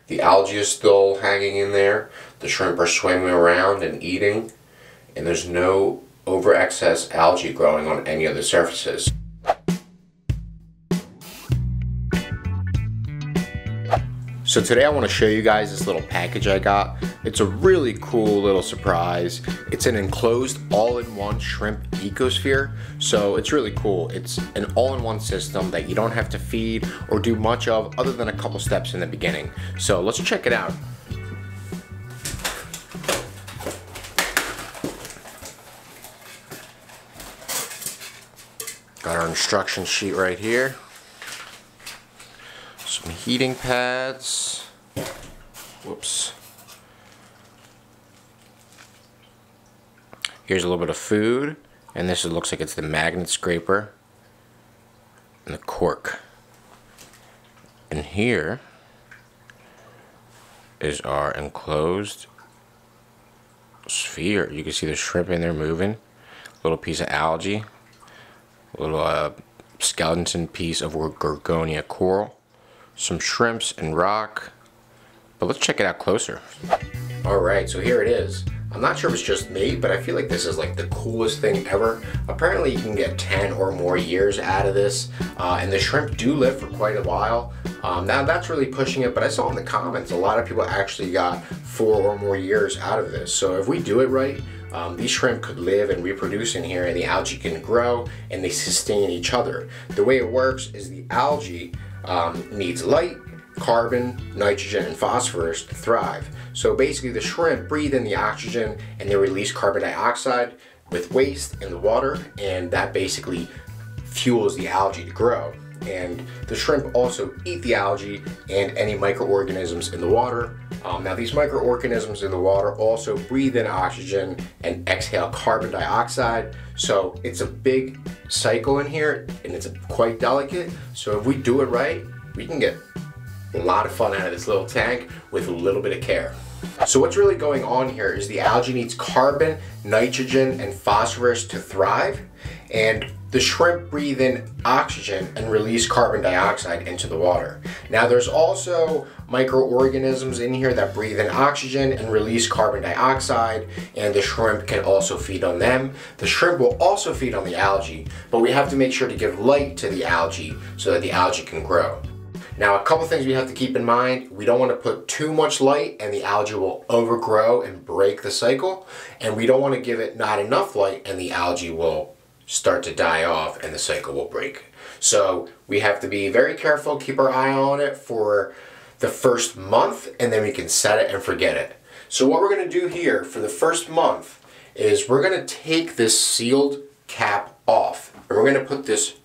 The algae is still hanging in there. The shrimp are swimming around and eating, and there's no over excess algae growing on any of the surfaces. So today I want to show you guys this little package I got. It's a really cool little surprise. It's an enclosed all-in-one shrimp ecosphere. So it's really cool. It's an all-in-one system that you don't have to feed or do much of other than a couple steps in the beginning. So let's check it out. Got our instruction sheet right here. Some heating pads. Whoops. Here's a little bit of food, and this looks like it's the magnet scraper and the cork. And here is our enclosed sphere. You can see the shrimp in there moving. A little piece of algae, a little skeleton piece of Gorgonia coral. Some shrimps and rock, but let's check it out closer. Alright, so here it is. I'm not sure if it's just me, but I feel like this is like the coolest thing ever. Apparently you can get 10 or more years out of this, and the shrimp do live for quite a while. Now that's really pushing it, but I saw in the comments a lot of people actually got 4 or more years out of this. So if we do it right, these shrimp could live and reproduce in here, and the algae can grow and they sustain each other. The way it works is the algae needs light, carbon, nitrogen, and phosphorus to thrive. So basically the shrimp breathe in the oxygen and they release carbon dioxide with waste in the water, and that basically fuels the algae to grow. And the shrimp also eat the algae and any microorganisms in the water. Now these microorganisms in the water also breathe in oxygen and exhale carbon dioxide. So it's a big cycle in here, and it's quite delicate. So if we do it right, we can get a lot of fun out of this little tank with a little bit of care. So what's really going on here is the algae needs carbon, nitrogen, and phosphorus to thrive, and the shrimp breathe in oxygen and release carbon dioxide into the water. Now there's also microorganisms in here that breathe in oxygen and release carbon dioxide, and the shrimp can also feed on them. The shrimp will also feed on the algae, but we have to make sure to give light to the algae so that the algae can grow. Now a couple things we have to keep in mind: we don't want to put too much light and the algae will overgrow and break the cycle, and we don't want to give it not enough light and the algae will start to die off and the cycle will break. So we have to be very careful, keep our eye on it for the first month, and then we can set it and forget it. So what we're going to do here for the first month is we're going to take this sealed cap off and we're going to put this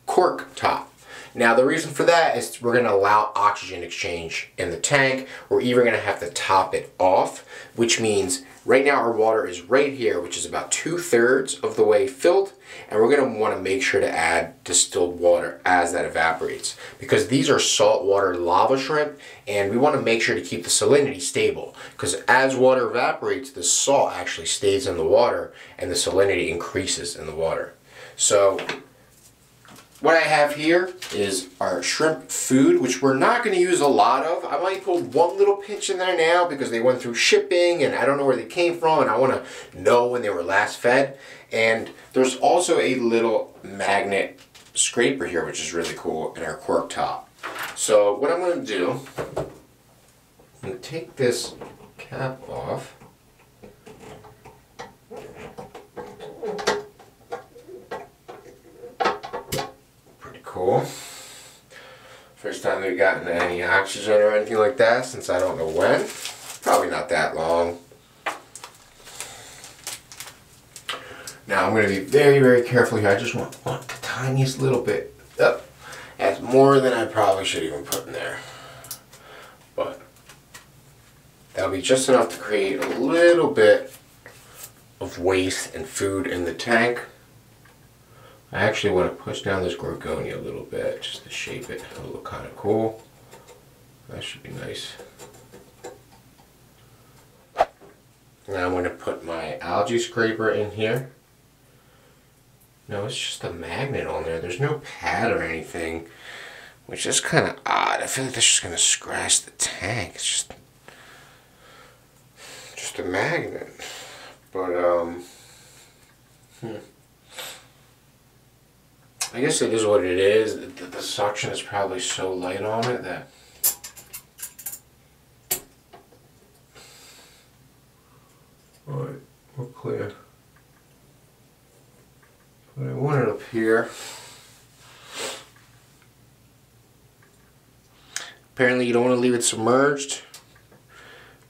cork top. Now the reason for that is we're going to allow oxygen exchange in the tank. We're even going to have to top it off, which means right now our water is right here, which is about 2/3 of the way filled, and we're going to want to make sure to add distilled water as that evaporates, because these are saltwater lava shrimp, and we want to make sure to keep the salinity stable, because as water evaporates, the salt actually stays in the water and the salinity increases in the water. So what I have here is our shrimp food, which we're not going to use a lot of. I might put one little pinch in there now because they went through shipping and I don't know where they came from, and I want to know when they were last fed. And there's also a little magnet scraper here, which is really cool, in our cork top. So what I'm going to do, I'm going to take this cap off. Cool. First time we've gotten any oxygen or anything like that since I don't know when. Probably not that long. Now I'm going to be very, very careful here. I just want the tiniest little bit. Oh, that's more than I probably should even put in there. But that'll be just enough to create a little bit of waste and food in the tank. I actually want to push down this Gorgonia a little bit just to shape it. It'll look kind of cool. That should be nice. Now I'm going to put my algae scraper in here. No, it's just a magnet on there. There's no pad or anything, which is kind of odd. God, I feel like that's just gonna scratch the tank. It's just a magnet. But I guess it is what it is. The suction is probably so light on it that alright, we're clear. But I want it up here. Apparently you don't want to leave it submerged,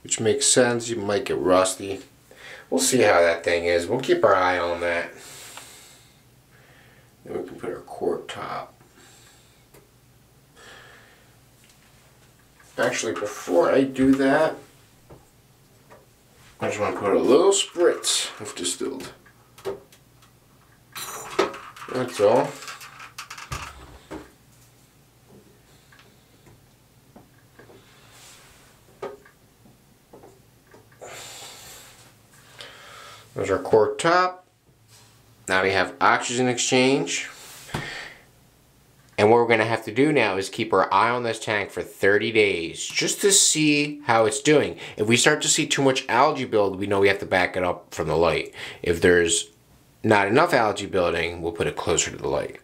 which makes sense. You might get rusty. We'll see how that thing is. We'll keep our eye on that. Then we can put our cork top. Actually, before I do that, I just want to put a little spritz of distilled. That's all. There's our cork top. Now we have oxygen exchange. And what we're going to have to do now is keep our eye on this tank for 30 days just to see how it's doing. If we start to see too much algae build, we know we have to back it up from the light. If there's not enough algae building, we'll put it closer to the light.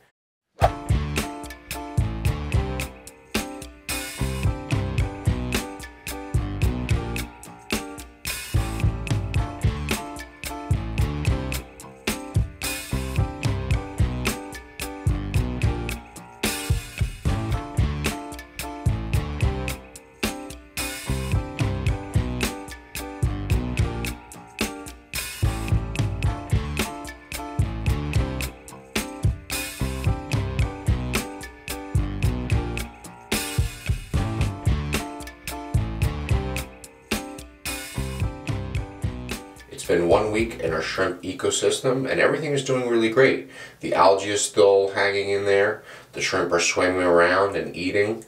It's been 1 week in our shrimp ecosystem and everything is doing really great. The algae is still hanging in there, the shrimp are swimming around and eating,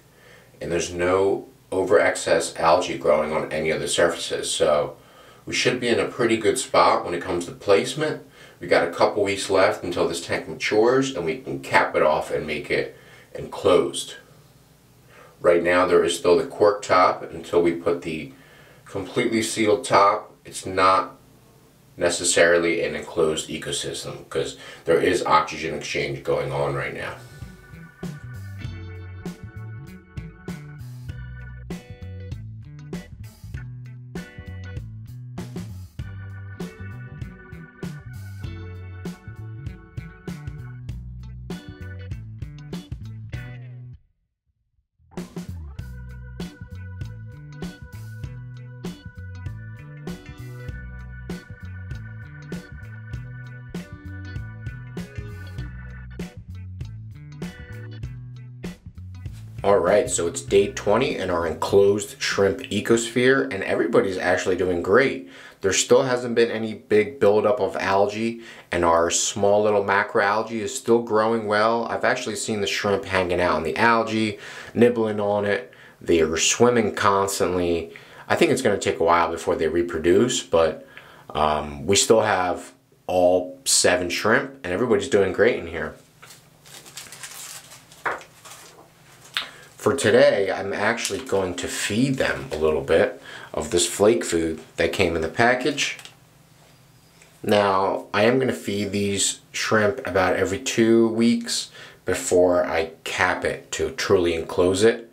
and there's no over excess algae growing on any of the surfaces. So we should be in a pretty good spot when it comes to placement. We got a couple weeks left until this tank matures and we can cap it off and make it enclosed. Right now there is still the cork top until we put the completely sealed top. It's not necessarily an enclosed ecosystem because there is oxygen exchange going on right now. Alright, so it's day 20 in our enclosed shrimp ecosphere and everybody's actually doing great. There still hasn't been any big buildup of algae and our small little macroalgae is still growing well. I've actually seen the shrimp hanging out in the algae, nibbling on it. They are swimming constantly. I think it's going to take a while before they reproduce, but we still have all 7 shrimp and everybody's doing great in here. For today, I'm actually going to feed them a little bit of this flake food that came in the package. Now, I am going to feed these shrimp about every 2 weeks before I cap it to truly enclose it.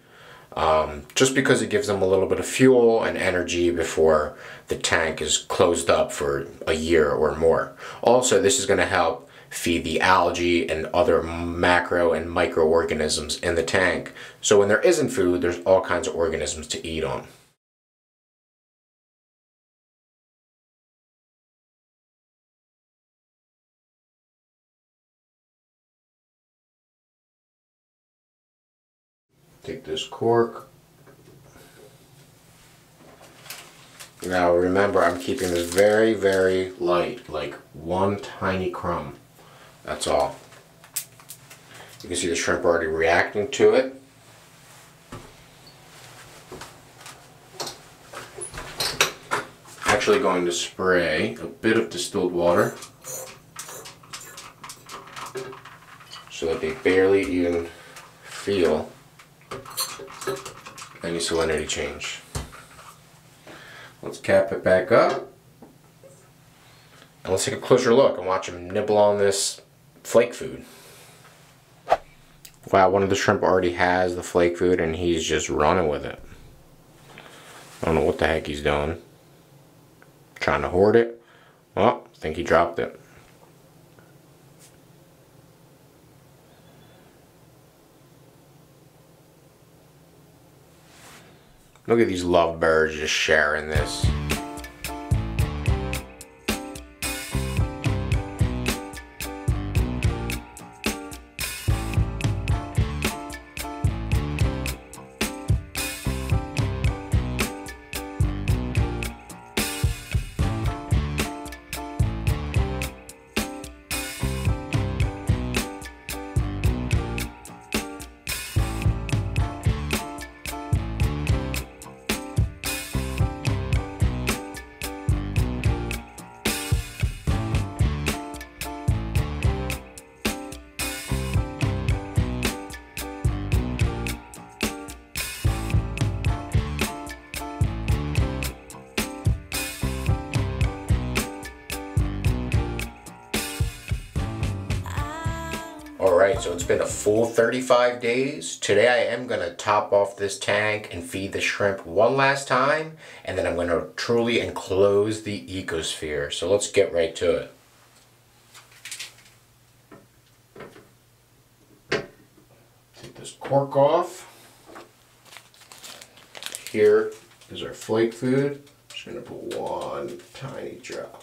Just because it gives them a little bit of fuel and energy before the tank is closed up for a year or more. Also, this is going to help feed the algae and other macro and microorganisms in the tank. So when there isn't food, there's all kinds of organisms to eat on. Take this cork. Now remember, I'm keeping this very, very light, like 1 tiny crumb. That's all. You can see the shrimp already reacting to it. Actually going to spray a bit of distilled water so that they barely even feel any salinity change. Let's cap it back up. And let's take a closer look and watch him nibble on this flake food. Wow, one of the shrimp already has the flake food and he's just running with it. I don't know what the heck he's doing. Trying to hoard it. Well, I think he dropped it. Look at these lovebirds just sharing this. Alright, so it's been a full 35 days. Today I am going to top off this tank and feed the shrimp one last time, and then I'm going to truly enclose the Ecosphere. So let's get right to it. Take this cork off. Here is our flake food. Just going to put one tiny drop.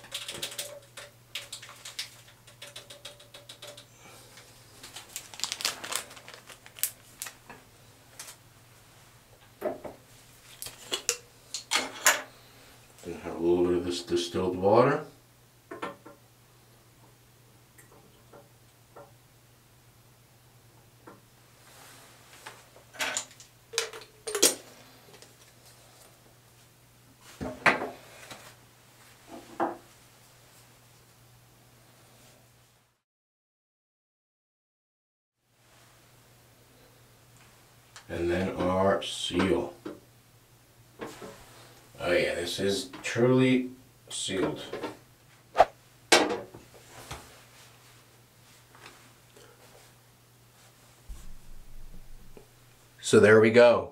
And have a little bit of this distilled water. And then our seal. Oh yeah, this is truly sealed. So there we go.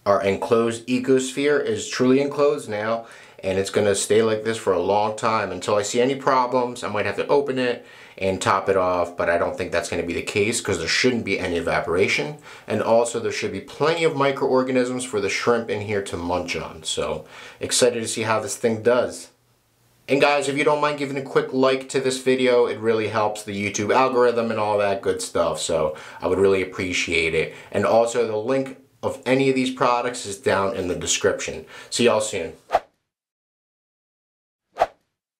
Our enclosed Ecosphere is truly enclosed now, and it's going to stay like this for a long time until I see any problems. I might have to open it and top it off, but I don't think that's going to be the case because there shouldn't be any evaporation, and also there should be plenty of microorganisms for the shrimp in here to munch on. So excited to see how this thing does. And guys, if you don't mind giving a quick like to this video, it really helps the YouTube algorithm and all that good stuff, so I would really appreciate it. And also the link of any of these products is down in the description. See y'all soon.